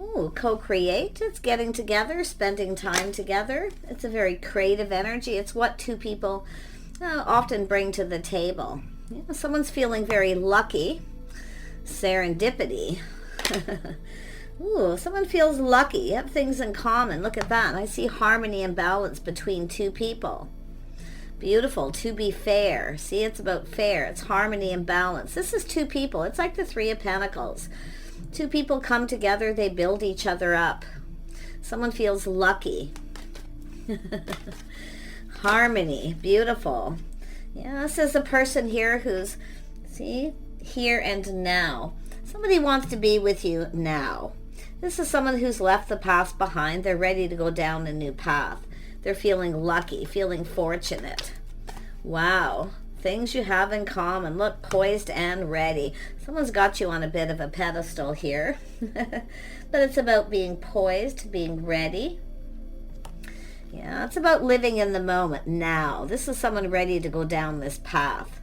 Ooh, co-create. It's getting together, spending time together. It's a very creative energy. It's what two people often bring to the table. Someone's feeling very lucky. Serendipity. Ooh, someone feels lucky. You have things in common. Look at that. I see harmony and balance between two people. Beautiful. To be fair. See, it's about fair. It's harmony and balance. This is two people. It's like the Three of Pentacles. Two people come together. They build each other up. Someone feels lucky. Harmony. Beautiful. Yeah, this is a person here who's, see, here and now. Somebody wants to be with you now. This is someone who's left the past behind. They're ready to go down a new path. They're feeling lucky, feeling fortunate. Wow. Things you have in common. Look, poised and ready. Someone's got you on a bit of a pedestal here. But it's about being poised, being ready. Yeah, it's about living in the moment now. This is someone ready to go down this path.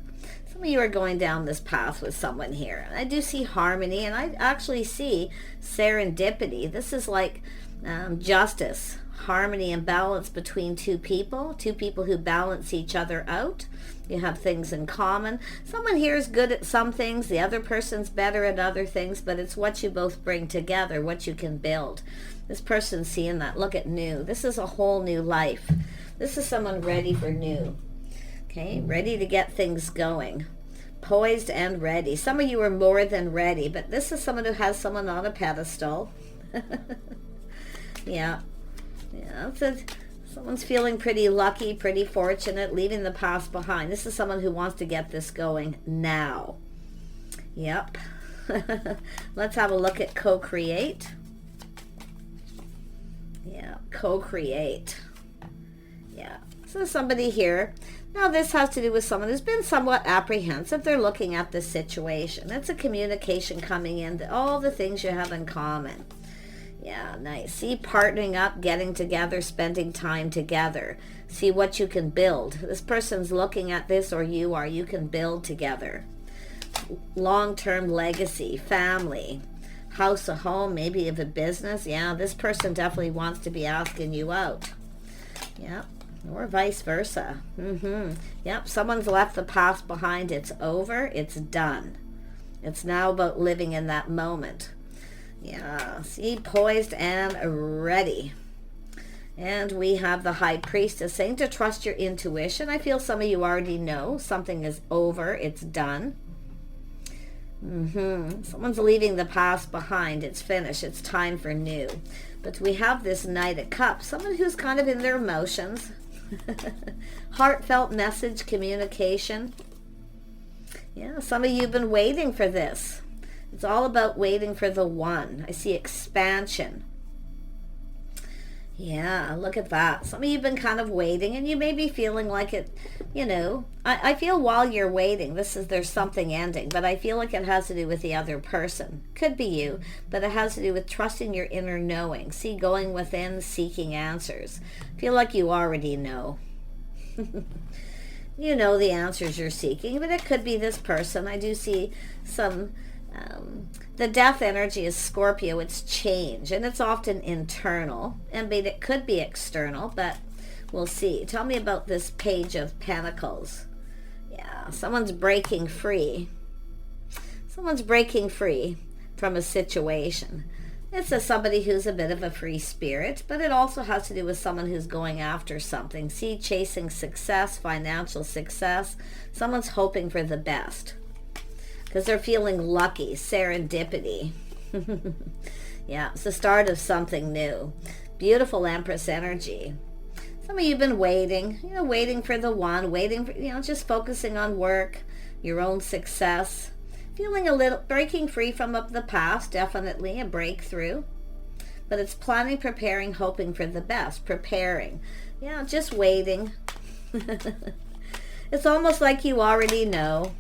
Some of you are going down this path with someone here. I do see harmony, and I actually see serendipity. This is like justice, harmony and balance between two people who balance each other out. You have things in common. Someone here is good at some things. The other person's better at other things, but it's what you both bring together, what you can build. This person's seeing that. Look at new. This is a whole new life. This is someone ready for new. Okay, ready to get things going. Poised and ready. Some of you are more than ready, but this is someone who has someone on a pedestal. Yeah. Yeah, someone's feeling pretty lucky, pretty fortunate, leaving the past behind. This is someone who wants to get this going now. Yep. Let's have a look at co-create. Yeah, co-create. Yeah. So somebody here. Now this has to do with someone who's been somewhat apprehensive. They're looking at the situation. It's a communication coming in, all the things you have in common. Yeah, nice. See, partnering up, getting together, spending time together. See what you can build. This person's looking at this, or you are. You can build together. Long-term legacy, family, house, a home, maybe of a business. Yeah, this person definitely wants to be asking you out. Yeah. Or vice versa. Yep, someone's left the past behind. It's over. It's done. It's now about living in that moment. Yeah, see, poised and ready. And we have the High Priestess saying to trust your intuition. I feel some of you already know something is over. It's done. Someone's leaving the past behind. It's finished. It's time for new. But we have this Knight of Cups. Someone who's kind of in their emotions. Heartfelt message, communication. Yeah, some of you have been waiting for this. It's all about waiting for the one. I see expansion. Yeah, look at that. Some of you have been kind of waiting, and you may be feeling like it, you know, I feel while you're waiting, there's something ending, but I feel like it has to do with the other person. Could be you, but it has to do with trusting your inner knowing. See, going within, seeking answers. Feel like you already know. You know the answers you're seeking, but it could be this person. I do see some... the death energy is Scorpio. It's change, and it's often internal, and it could be external, but we'll see. Tell me about this Page of Pentacles. Yeah, someone's breaking free. Someone's breaking free from a situation. It's somebody who's a bit of a free spirit, but it also has to do with someone who's going after something. See, chasing success, financial success. Someone's hoping for the best. Because they're feeling lucky, serendipity. Yeah, it's the start of something new. Beautiful Empress energy. Some of you have been waiting, waiting for the one, waiting for, just focusing on work, your own success. Feeling a little, breaking free from the past, definitely a breakthrough. But it's planning, preparing, hoping for the best, preparing. Yeah, just waiting. It's almost like you already know.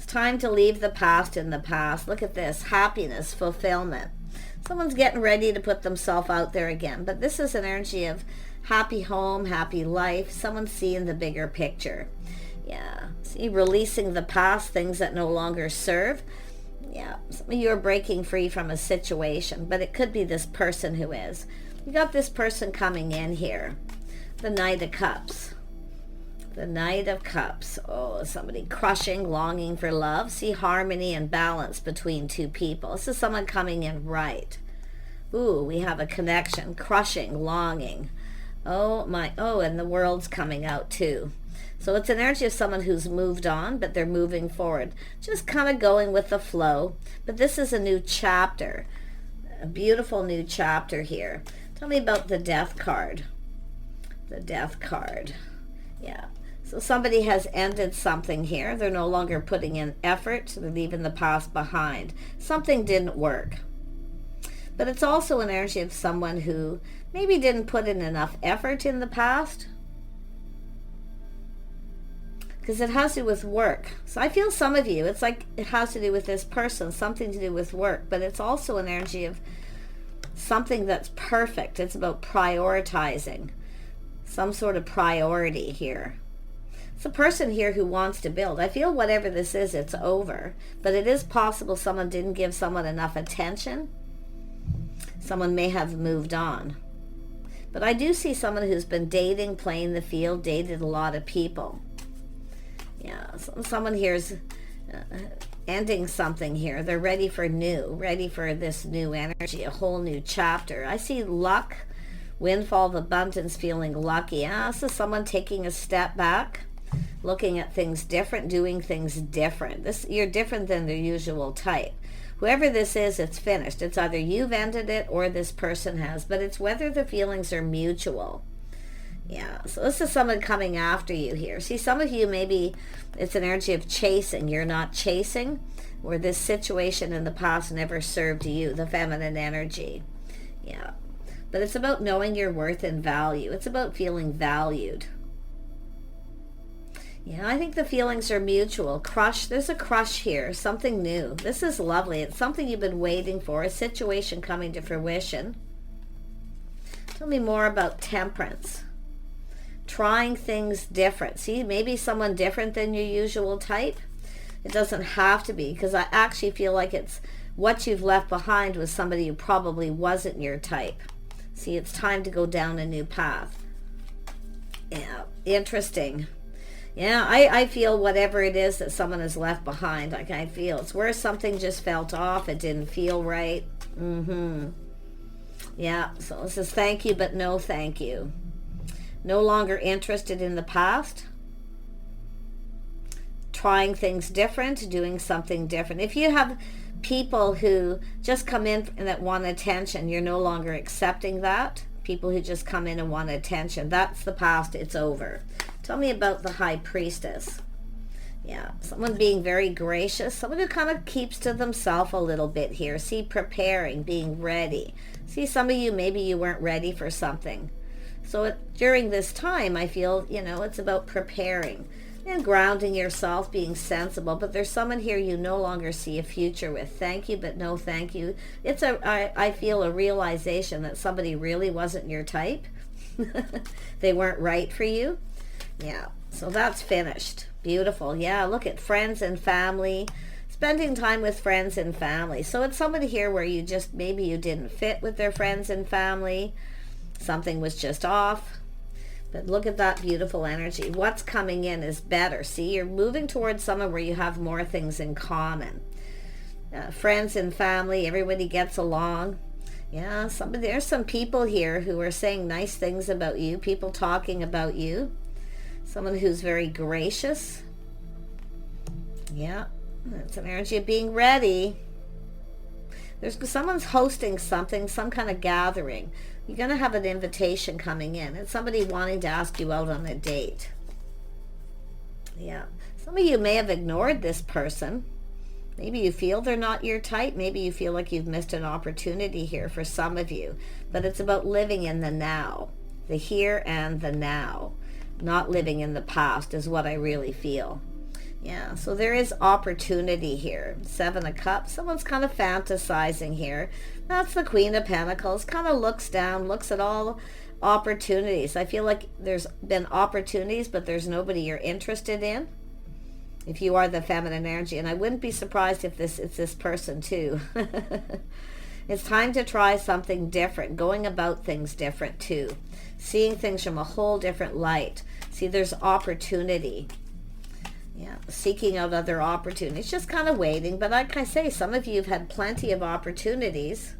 Time to leave the past in the past. Look at this. Happiness, fulfillment. Someone's getting ready to put themselves out there again. But this is an energy of happy home, happy life. Someone's seeing the bigger picture. Yeah. See, releasing the past, things that no longer serve. Yeah, some of you are breaking free from a situation, but it could be this person who is. You got this person coming in here. The Knight of Cups. The Knight of Cups. Oh, somebody crushing, longing for love. See harmony and balance between two people. This is someone coming in right. Ooh, we have a connection. Crushing, longing. Oh, my. Oh, and the world's coming out too. So it's an energy of someone who's moved on, but they're moving forward. Just kind of going with the flow. But this is a new chapter. A beautiful new chapter here. Tell me about the Death card. The Death card. Yeah. So somebody has ended something here. They're no longer putting in effort. They're leaving the past behind. Something didn't work. But it's also an energy of someone who maybe didn't put in enough effort in the past. Because it has to do with work. So I feel some of you, it's like it has to do with this person, something to do with work. But it's also an energy of something that's perfect. It's about prioritizing. Some sort of priority here. It's a person here who wants to build. I feel whatever this is, it's over. But it is possible someone didn't give someone enough attention. Someone may have moved on. But I do see someone who's been dating, playing the field, dated a lot of people. Yeah, someone here's ending something here. They're ready for new, ready for this new energy, a whole new chapter. I see luck, windfall of abundance, feeling lucky. This is someone taking a step back. Looking at things different, doing things different. You're different than the usual type. Whoever this is, it's finished. It's either you've ended it or this person has, but it's whether the feelings are mutual. Yeah, so this is someone coming after you here. See, some of you, maybe it's an energy of chasing. You're not chasing, or this situation in the past never served you, the feminine energy. Yeah, but it's about knowing your worth and value. It's about feeling valued. Yeah, I think the feelings are mutual. Crush, there's a crush here, something new. This is lovely. It's something you've been waiting for, a situation coming to fruition. Tell me more about Temperance. Trying things different. See, maybe someone different than your usual type. It doesn't have to be, because I actually feel like it's what you've left behind was somebody who probably wasn't your type. See, it's time to go down a new path. Yeah, interesting. Yeah, I feel whatever it is that someone has left behind, like I feel it's where something just felt off, it didn't feel right. Yeah, so this is thank you, but no thank you. No longer interested in the past. Trying things different, doing something different. If you have people who just come in and that want attention, you're no longer accepting that. People who just come in and want attention, that's the past, it's over. Tell me about the High Priestess. Yeah, someone being very gracious, someone who kind of keeps to themselves a little bit here. See, preparing, being ready. See, some of you, maybe you weren't ready for something. So during this time, I feel, it's about preparing and grounding yourself, being sensible. But there's someone here you no longer see a future with. Thank you, but no thank you. I feel a realization that somebody really wasn't your type. They weren't right for you. Yeah, so that's finished. Beautiful. Yeah, look at friends and family, spending time with friends and family. So it's somebody here where maybe you didn't fit with their friends and family. Something was just off. But look at that beautiful energy. What's coming in is better. See, you're moving towards someone where you have more things in common. Friends and family, everybody gets along. Yeah, there's some people here who are saying nice things about you, people talking about you. Someone who's very gracious. Yeah, that's an energy of being ready. Someone's hosting something, some kind of gathering. You're going to have an invitation coming in. It's somebody wanting to ask you out on a date. Yeah, some of you may have ignored this person. Maybe you feel they're not your type. Maybe you feel like you've missed an opportunity here for some of you. But it's about living in the now, the here and the now. Not living in the past is what I really feel. Yeah, so there is opportunity here. 7 of Cups. Someone's kind of fantasizing here. That's the Queen of Pentacles. Kind of looks down, looks at all opportunities. I feel like there's been opportunities, but there's nobody you're interested in. if you are the feminine energy. And I wouldn't be surprised if it's this person too. It's time to try something different, going about things different too, seeing things from a whole different light. See, there's opportunity. Yeah, seeking out other opportunities, just kind of waiting. But like I say, some of you have had plenty of opportunities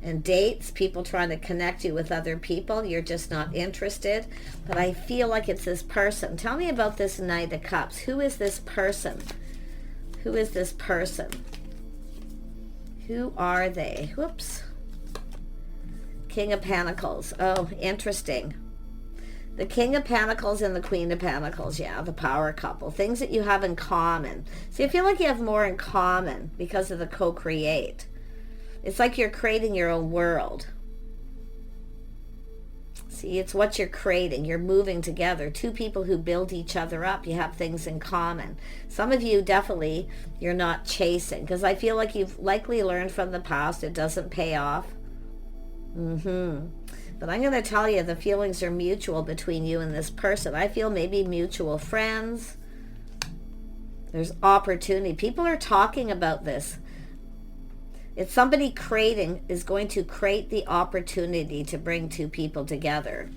and dates, people trying to connect you with other people. You're just not interested. But I feel like it's this person. Tell me about this Knight of Cups. Who is this person? Who is this person? Who are they? Whoops. King of Pentacles. Oh, interesting. The King of Pentacles and the Queen of Pentacles. Yeah, the power couple. Things that you have in common. See, I feel like you have more in common because of the co-create. It's like you're creating your own world. See, it's what you're creating. You're moving together. Two people who build each other up. You have things in common. Some of you definitely, you're not chasing. Because I feel like you've likely learned from the past. It doesn't pay off. But I'm going to tell you, the feelings are mutual between you and this person. I feel maybe mutual friends. There's opportunity. People are talking about this. It's somebody is going to create the opportunity to bring two people together.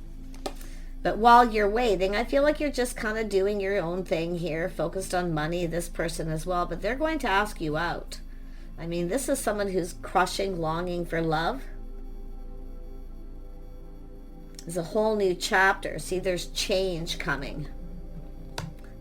But while you're waiting, I feel like you're just kind of doing your own thing here, focused on money, this person as well. But they're going to ask you out. I mean, this is someone who's crushing, longing for love. There's a whole new chapter. See, there's change coming.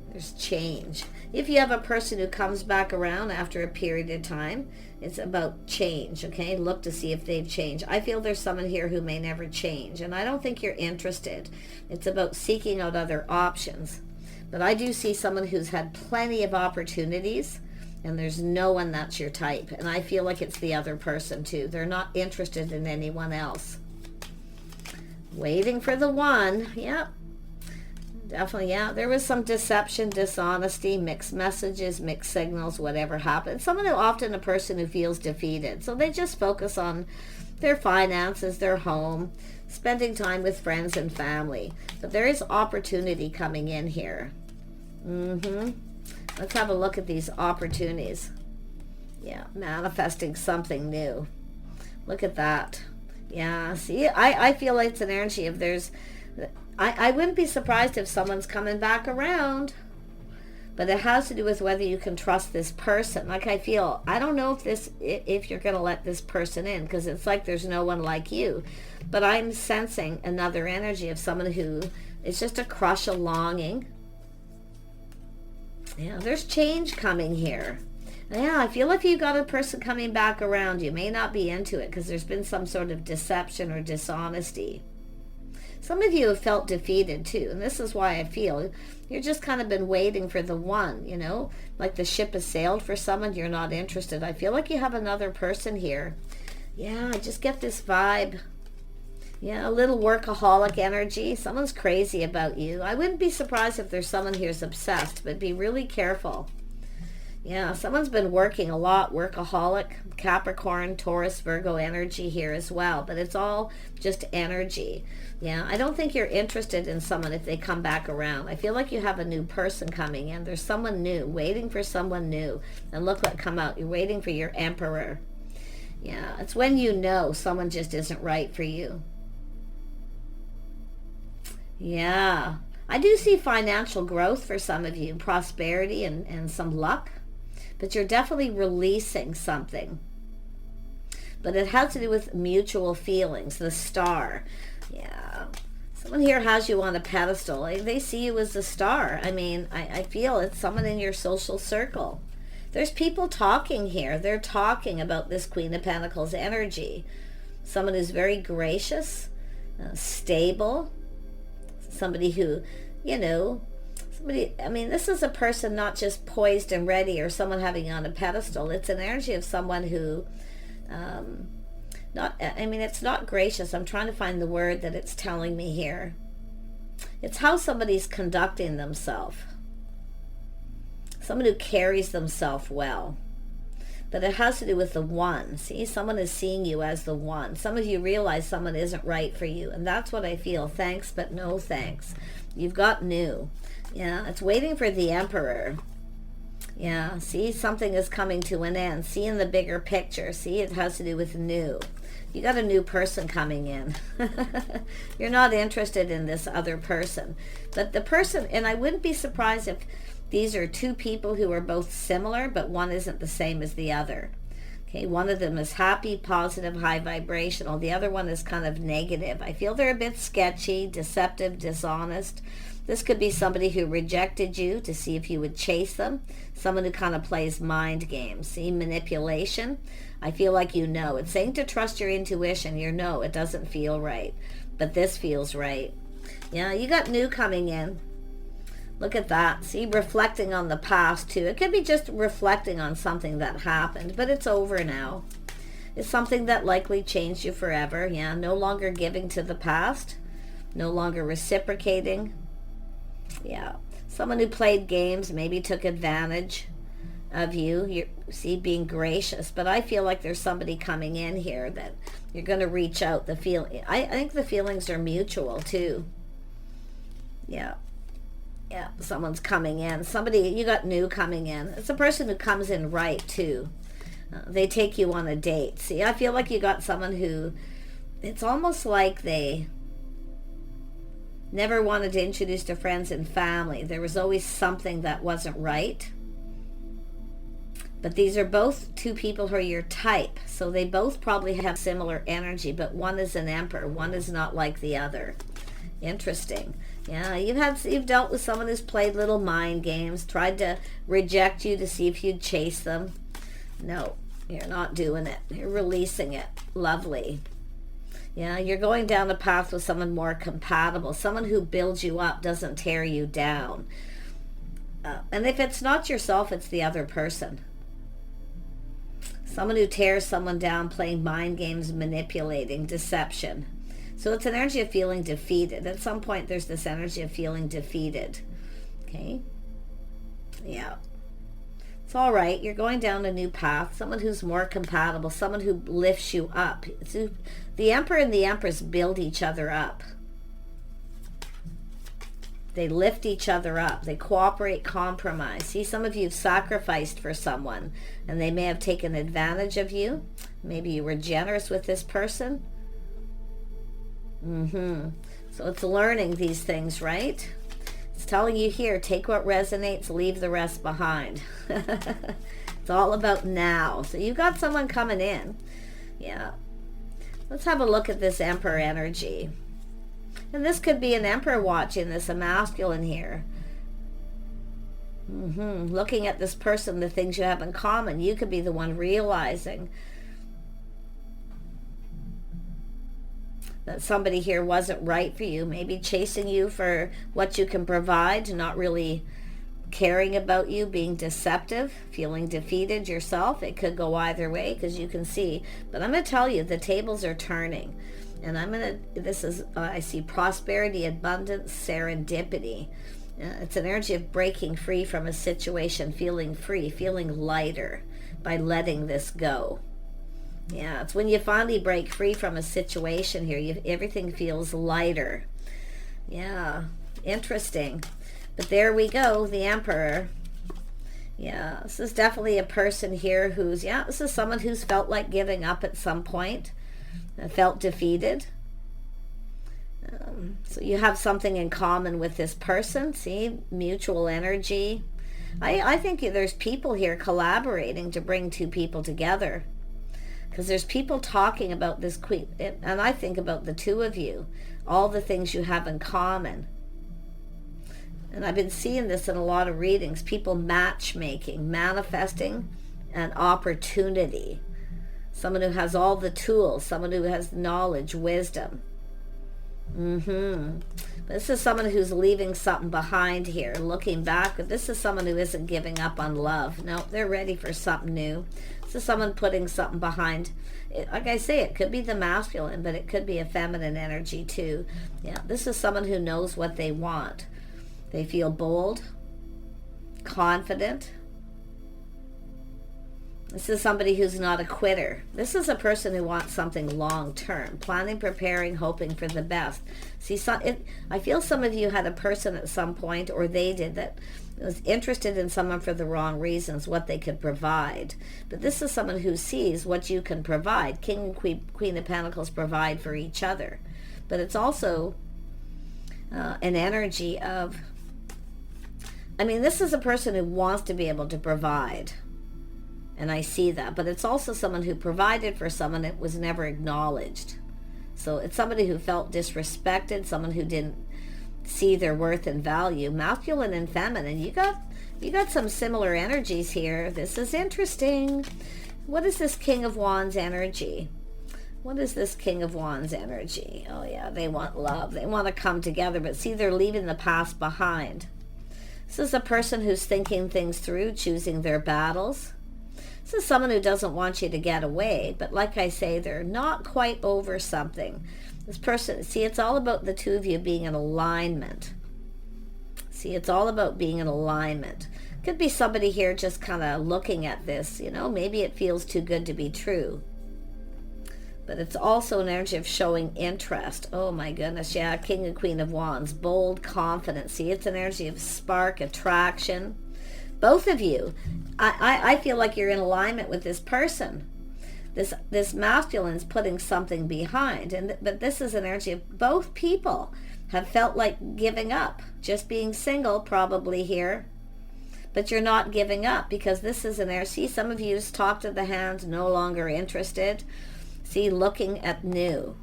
There's change. If you have a person who comes back around after a period of time, it's about change, okay? Look to see if they've changed. I feel there's someone here who may never change, and I don't think you're interested. It's about seeking out other options. But I do see someone who's had plenty of opportunities, and there's no one that's your type. And I feel like it's the other person too. They're not interested in anyone else. Waiting for the one. Yep. Definitely, yeah. There was some deception, dishonesty, mixed messages, mixed signals, whatever happened. Someone who often a person who feels defeated. So they just focus on their finances, their home, spending time with friends and family. But there is opportunity coming in here. Let's have a look at these opportunities. Yeah, manifesting something new. Look at that. Yeah, see, I feel like it's an energy of there's... I wouldn't be surprised if someone's coming back around. But it has to do with whether you can trust this person. Like I feel, I don't know if you're going to let this person in, because it's like there's no one like you. But I'm sensing another energy of someone who is just a crush, a longing. Yeah, there's change coming here. Yeah, I feel if you got a person coming back around, you may not be into it because there's been some sort of deception or dishonesty. Some of you have felt defeated too, and this is why I feel you're just kind of been waiting for the one, you know, like the ship has sailed for someone, you're not interested. I feel like you have another person here. Yeah, I just get this vibe. Yeah, a little workaholic energy. Someone's crazy about you. I wouldn't be surprised if there's someone here who's obsessed, but be really careful. Yeah, someone's been working a lot, workaholic, Capricorn, Taurus, Virgo energy here as well, but it's all just energy. Yeah, I don't think you're interested in someone if they come back around. I feel like you have a new person coming in. There's someone new, waiting for someone new. And look what come out. You're waiting for your Emperor. Yeah, it's when you know someone just isn't right for you. Yeah, I do see financial growth for some of you, prosperity and some luck. But you're definitely releasing something. But it has to do with mutual feelings, the star. Yeah. Someone here has you on a pedestal. They see you as a star. I mean, I feel it's someone in your social circle. There's people talking here. They're talking about this Queen of Pentacles energy. Someone who's very gracious, stable. Somebody who, you know... I mean, this is a person not just poised and ready or someone having on a pedestal. It's an energy of someone who, it's not gracious. I'm trying to find the word that it's telling me here. It's how somebody's conducting themselves. Someone who carries themselves well. But it has to do with the one. See, someone is seeing you as the one. Some of you realize someone isn't right for you. And that's what I feel. Thanks, but no thanks. You've got new. Yeah, it's waiting for the Emperor. Yeah, see, something is coming to an end. See, in the bigger picture. See, it has to do with new. You got a new person coming in. You're not interested in this other person. But the person, and I wouldn't be surprised if these are two people who are both similar, but one isn't the same as the other. Okay, one of them is happy, positive, high vibrational. The other one is kind of negative. I feel they're a bit sketchy, deceptive, dishonest. This could be somebody who rejected you to see if you would chase them. Someone who kind of plays mind games. See, manipulation. I feel like you know. It's saying to trust your intuition. You know it doesn't feel right, but this feels right. Yeah, you got new coming in. Look at that. See, reflecting on the past too. It could be just reflecting on something that happened, but it's over now. It's something that likely changed you forever. Yeah, no longer giving to the past. No longer reciprocating. Yeah, someone who played games, maybe took advantage of you. You see, being gracious, but I feel like there's somebody coming in here that you're going to reach out. The feeling, I think the feelings are mutual too. Yeah, someone's coming in. Somebody, you got new coming in. It's a person who comes in right too. They take you on a date. See, I feel like you got someone who, it's almost like they never wanted to introduce to friends and family. There was always something that wasn't right. But these are both two people who are your type. So they both probably have similar energy, but one is an Emperor. One is not like the other. Interesting. Yeah, you've dealt with someone who's played little mind games, tried to reject you to see if you'd chase them. No, you're not doing it. You're releasing it. Lovely. Yeah, you're going down the path with someone more compatible, someone who builds you up, doesn't tear you down. And if it's not yourself, it's the other person. Someone who tears someone down, playing mind games, manipulating, deception. So it's an energy of feeling defeated. At some point, there's this energy of feeling defeated. Okay? Yeah. It's all right. You're going down a new path. Someone who's more compatible. Someone who lifts you up. The Emperor and the Empress build each other up. They lift each other up. They cooperate, compromise. See, some of you have sacrificed for someone, and they may have taken advantage of you. Maybe you were generous with this person. So it's learning these things, right? It's telling you here, take what resonates, leave the rest behind. It's all about now. So you got someone coming in. Yeah. Let's have a look at this Emperor energy. And this could be an Emperor watching this, a masculine here. Looking at this person, the things you have in common. You could be the one realizing that somebody here wasn't right for you, maybe chasing you for what you can provide, not really caring about you, being deceptive, feeling defeated yourself. It could go either way, because you can see. But I'm going to tell you, the tables are turning. And I see prosperity, abundance, serendipity. It's an energy of breaking free from a situation, feeling free, feeling lighter by letting this go. Yeah, it's when you finally break free from a situation here, everything feels lighter. Yeah, interesting. But there we go, the Emperor. Yeah, this is definitely a person here who's, this is someone who's felt like giving up at some point, felt defeated. So you have something in common with this person. See, mutual energy. I think there's people here collaborating to bring two people together. Because there's people talking about this queen, and I think about the two of you, all the things you have in common. And I've been seeing this in a lot of readings, people matchmaking, manifesting an opportunity. Someone who has all the tools, someone who has knowledge, wisdom. This is someone who's leaving something behind here, looking back. This is someone who isn't giving up on love. No, they're ready for something new. This is someone putting something behind. Like I say, it could be the masculine, but it could be a feminine energy too. Yeah, this is someone who knows what they want. They feel bold, confident. This is somebody who's not a quitter. This is a person who wants something long-term, planning, preparing, hoping for the best. See, I feel some of you had a person at some point, or they did, that was interested in someone for the wrong reasons, what they could provide. But this is someone who sees what you can provide. King and Queen of Pentacles provide for each other. But it's also an energy of, I mean, this is a person who wants to be able to provide. And I see that. But it's also someone who provided for someone that was never acknowledged. So it's somebody who felt disrespected, someone who didn't see their worth and value. Masculine and feminine. You got some similar energies here. This is interesting. What is this King of Wands energy? What is this King of Wands energy? Oh yeah, they want love. They want to come together. But see, they're leaving the past behind. This is a person who's thinking things through, choosing their battles. This is someone who doesn't want you to get away, but like I say, they're not quite over something. This person, see, it's all about the two of you being in alignment. See, it's all about being in alignment. Could be somebody here just kind of looking at this, you know, maybe it feels too good to be true. But it's also an energy of showing interest. Oh my goodness, yeah, King and Queen of Wands, bold, confident. See, it's an energy of spark, attraction. Both of you, I feel like you're in alignment with this person. This masculine's putting something behind, but this is an energy of both people have felt like giving up, just being single probably here. But you're not giving up, because this is an energy. See, some of you talk to the hand, no longer interested. See, looking at new.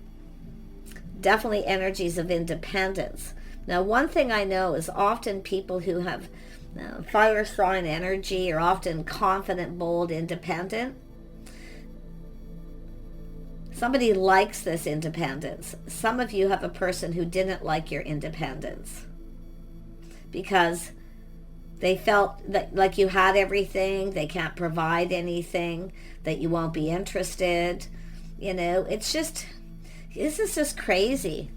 Definitely energies of independence. Now, one thing I know is often people who have fire sign energy are often confident, bold, independent. Somebody likes this independence. Some of you have a person who didn't like your independence because they felt that like you had everything, they can't provide anything, that you won't be interested. You know, it's just, this is just crazy.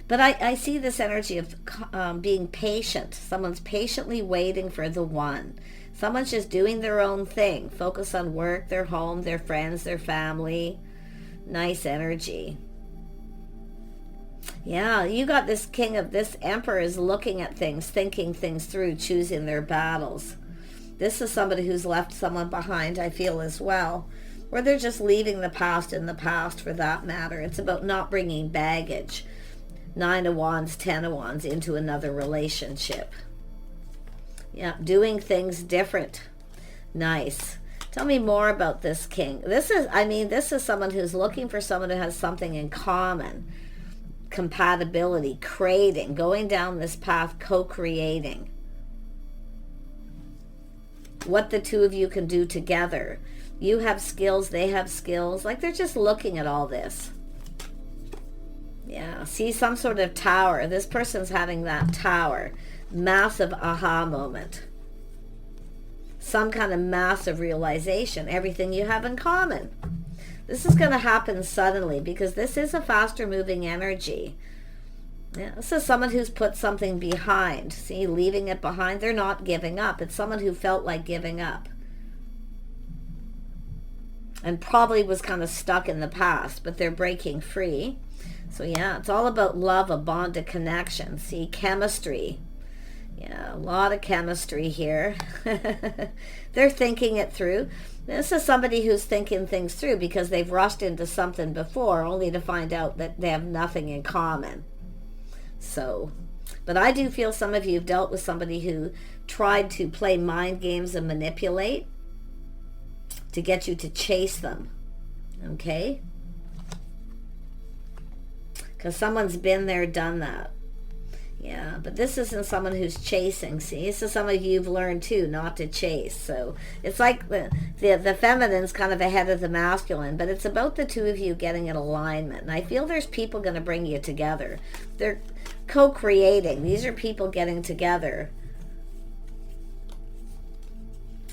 But I see this energy of being patient. Someone's patiently waiting for the one. Someone's just doing their own thing. Focus on work, their home, their friends, their family. Nice energy. Yeah, you got this king of, this emperor is looking at things, thinking things through, choosing their battles. This is somebody who's left someone behind, I feel, as well. Or they're just leaving the past in the past, for that matter. It's about not bringing baggage. 9 of Wands, 10 of Wands into another relationship. Yeah, doing things different. Nice. Tell me more about this king. This is someone who's looking for someone who has something in common. Compatibility, creating, going down this path, co-creating. What the two of you can do together. You have skills, they have skills. Like they're just looking at all this. Yeah, see, some sort of tower. This person's having that tower. Massive aha moment. Some kind of massive realization. Everything you have in common. This is going to happen suddenly because this is a faster moving energy. Yeah, this is someone who's put something behind. See, leaving it behind. They're not giving up. It's someone who felt like giving up. And probably was kind of stuck in the past, but they're breaking free. So yeah, it's all about love, a bond, a connection. See, chemistry. Yeah, a lot of chemistry here. They're thinking it through. This is somebody who's thinking things through because they've rushed into something before only to find out that they have nothing in common. So, but I do feel some of you have dealt with somebody who tried to play mind games and manipulate to get you to chase them. Okay? Because someone's been there, done that. Yeah, but this isn't someone who's chasing. See, this is some of you've learned too, not to chase. So it's like the feminine's kind of ahead of the masculine, but it's about the two of you getting in alignment. And I feel there's people going to bring you together. They're co-creating. These are people getting together.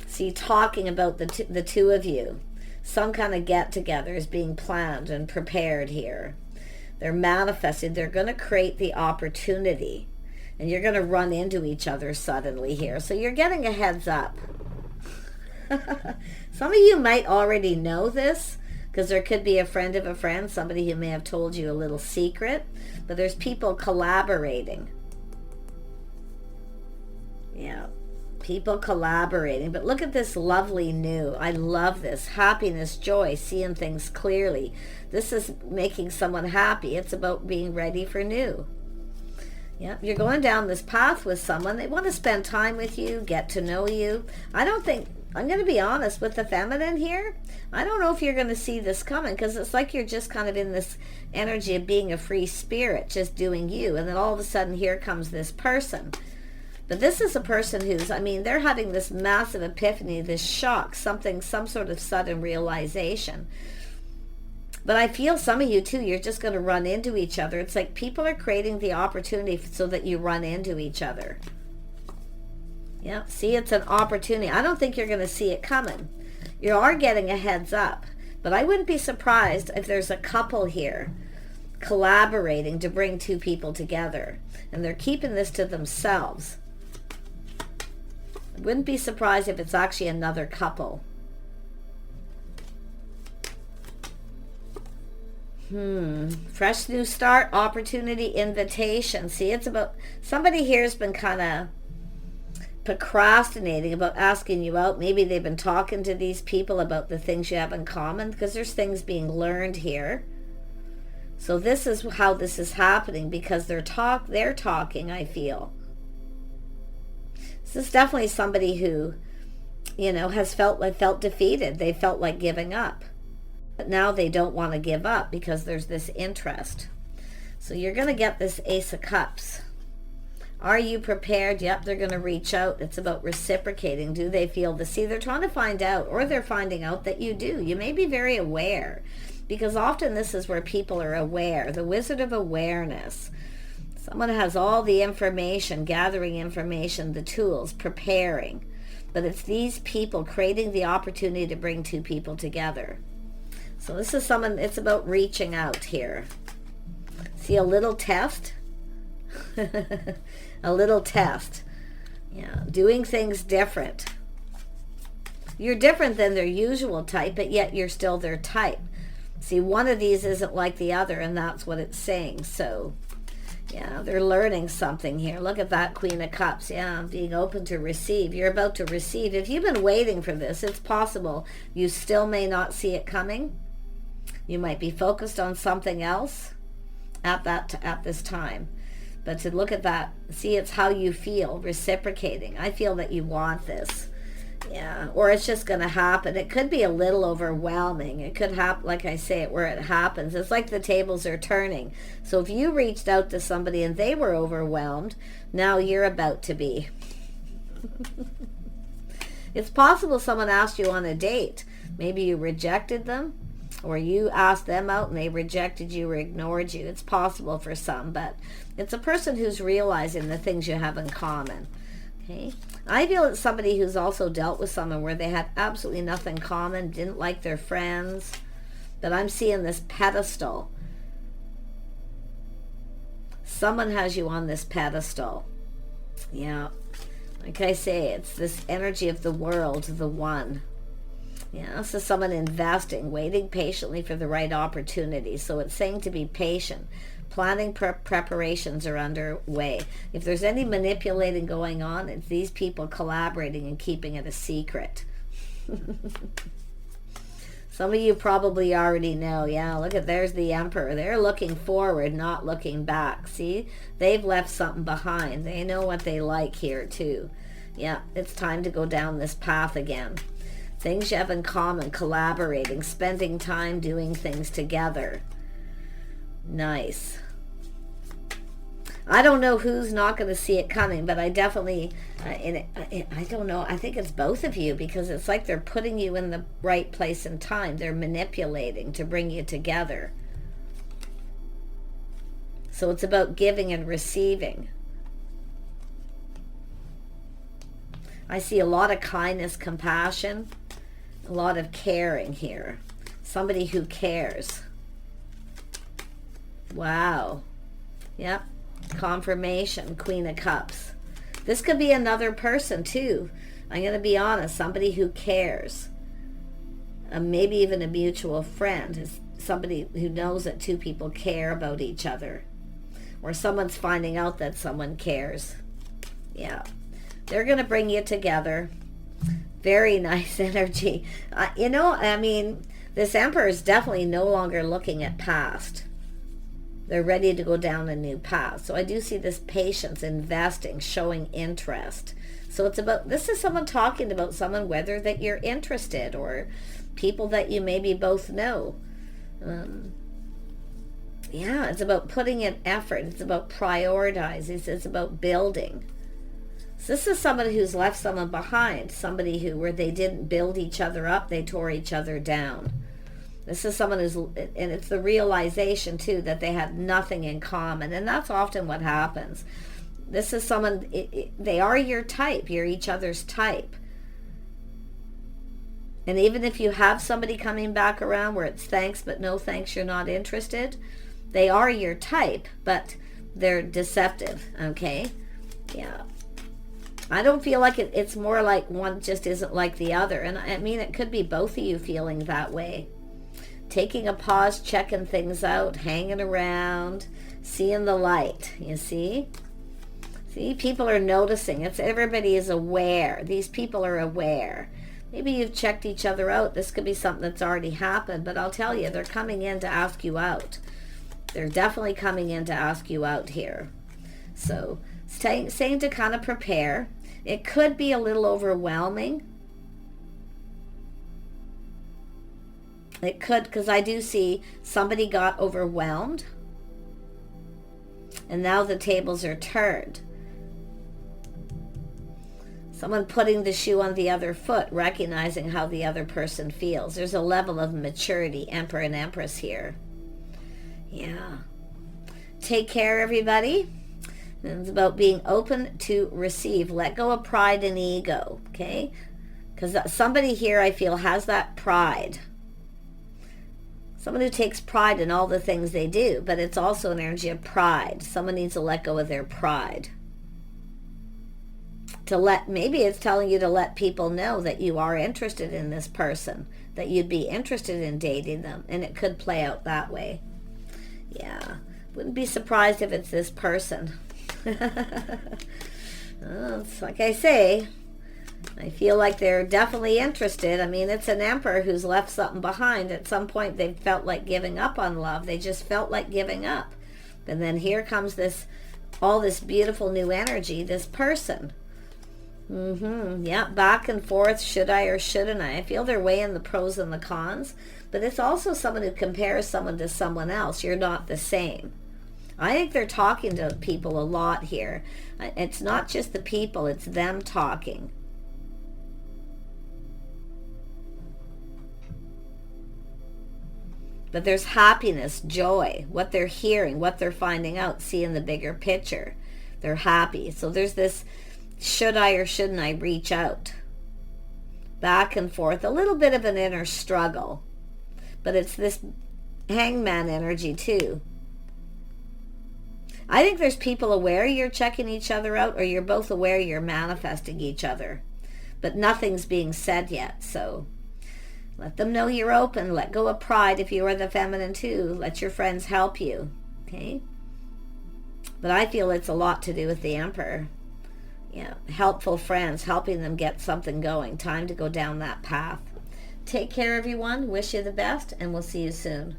See, talking about the two of you. Some kind of get-together is being planned and prepared here. They're manifesting. They're going to create the opportunity. And you're going to run into each other suddenly here. So you're getting a heads up. Some of you might already know this, because there could be a friend of a friend, somebody who may have told you a little secret, but there's people collaborating. Yeah, people collaborating. But look at this lovely new. I love this. Happiness, joy, seeing things clearly. This is making someone happy. It's about being ready for new. Yeah, you're going down this path with someone. They want to spend time with you, get to know you. I don't think, I'm going to be honest, with the feminine here, I don't know if you're going to see this coming, because it's like you're just kind of in this energy of being a free spirit, just doing you. And then all of a sudden here comes this person. But this is a person who's, I mean, they're having this massive epiphany, this shock, some sort of sudden realization. But I feel some of you too, you're just going to run into each other. It's like people are creating the opportunity so that you run into each other. Yeah, see, it's an opportunity. I don't think you're going to see it coming. You are getting a heads up. But I wouldn't be surprised if there's a couple here collaborating to bring two people together. And they're keeping this to themselves. I wouldn't be surprised if it's actually another couple. Fresh new start, opportunity, invitation. See, it's about, somebody here has been kind of procrastinating about asking you out. Maybe they've been talking to these people about the things you have in common, because there's things being learned here. So this is how this is happening, because they're talking, I feel. This is definitely somebody who, you know, has felt defeated. They felt like giving up. But now they don't want to give up because there's this interest. So you're going to get this Ace of Cups. Are you prepared? Yep, they're going to reach out. It's about reciprocating. Do they feel the see? They're trying to find out, or they're finding out that you do. You may be very aware, because often this is where people are aware. The Wizard of Awareness. Someone has all the information, gathering information, the tools, preparing. But it's these people creating the opportunity to bring two people together. So this is someone, it's about reaching out here. See, a little test? A little test. Yeah, doing things different. You're different than their usual type, but yet you're still their type. See, one of these isn't like the other, and that's what it's saying. So, yeah, they're learning something here. Look at that Queen of Cups. Yeah, being open to receive. You're about to receive. If you've been waiting for this, it's possible you still may not see it coming. You might be focused on something else at this time. But to look at that, see, it's how you feel, reciprocating. I feel that you want this. Yeah, or it's just going to happen. It could be a little overwhelming. It could happen, like I say, where it happens. It's like the tables are turning. So if you reached out to somebody and they were overwhelmed, now you're about to be. It's possible someone asked you on a date. Maybe you rejected them, or you asked them out and they rejected you or ignored you. It's possible for some, but it's a person who's realizing the things you have in common. Okay, I feel it's somebody who's also dealt with someone where they had absolutely nothing in common, didn't like their friends, but I'm seeing this pedestal. Someone has you on this pedestal. Yeah, like I say, it's this energy of the world, the one. Yeah, so someone investing, waiting patiently for the right opportunity. So it's saying to be patient. Planning preparations are underway. If there's any manipulating going on, it's these people collaborating and keeping it a secret. Some of you probably already know. Yeah, look at, there's the Emperor. They're looking forward, not looking back. See, they've left something behind. They know what they like here too. Yeah, it's time to go down this path again. Things you have in common, collaborating, spending time doing things together. Nice. I don't know who's not going to see it coming, but I definitely, I don't know, I think it's both of you, because it's like they're putting you in the right place and time. They're manipulating to bring you together. So it's about giving and receiving. I see a lot of kindness, compassion, a lot of caring here. Somebody who cares. Wow. Yep. Confirmation. Queen of Cups. This could be another person too. I'm going to be honest, somebody who cares. Maybe even a mutual friend, is somebody who knows that two people care about each other. Or someone's finding out that someone cares. Yeah. They're going to bring you together. Very nice energy. You know, I mean, this Emperor is definitely no longer looking at past. They're ready to go down a new path. So I do see this patience, investing, showing interest. So it's about, this is someone talking about someone, whether that you're interested or people that you maybe both know. Yeah, it's about putting in effort. It's about prioritizing. It's about building. So this is somebody who's left someone behind. Somebody who, where they didn't build each other up, they tore each other down. This is someone who's, and it's the realization too that they had nothing in common. And that's often what happens. This is someone, they are your type. You're each other's type. And even if you have somebody coming back around where it's thanks but no thanks, you're not interested, they are your type, but they're deceptive, okay? Yeah. I don't feel like it's more like one just isn't like the other. And I mean, it could be both of you feeling that way. Taking a pause, checking things out, hanging around, seeing the light, you see? See, people are noticing. It's, everybody is aware. These people are aware. Maybe you've checked each other out. This could be something that's already happened, but I'll tell you, they're coming in to ask you out. They're definitely coming in to ask you out here. So, saying to kind of prepare. It could be a little overwhelming. It could, because I do see somebody got overwhelmed. And now the tables are turned. Someone putting the shoe on the other foot, recognizing how the other person feels. There's a level of maturity, Emperor and Empress here. Yeah. Take care, everybody. And it's about being open to receive. Let go of pride and ego, okay? Because somebody here, I feel, has that pride. Someone who takes pride in all the things they do, but it's also an energy of pride. Someone needs to let go of their pride. Maybe it's telling you to let people know that you are interested in this person, that you'd be interested in dating them, and it could play out that way. Yeah, wouldn't be surprised if it's this person. It's like I say, I feel like they're definitely interested. I mean, it's an Emperor who's left something behind. At some point, they felt like giving up on love. They just felt like giving up. And then here comes all this beautiful new energy, this person. Yeah, back and forth, should I or shouldn't I? I feel they're weighing the pros and the cons, but it's also someone who compares someone to someone else. You're not the same. I think they're talking to people a lot here. It's not just the people, it's them talking. But there's happiness, joy, what they're hearing, what they're finding out, seeing the bigger picture. They're happy. So there's this, should I or shouldn't I reach out? Back and forth, a little bit of an inner struggle. But it's this hangman energy too. I think there's people aware you're checking each other out, or you're both aware you're manifesting each other. But nothing's being said yet, so let them know you're open. Let go of pride if you are the feminine too. Let your friends help you, okay? But I feel it's a lot to do with the Emperor. Yeah, helpful friends, helping them get something going. Time to go down that path. Take care, everyone. Wish you the best, and we'll see you soon.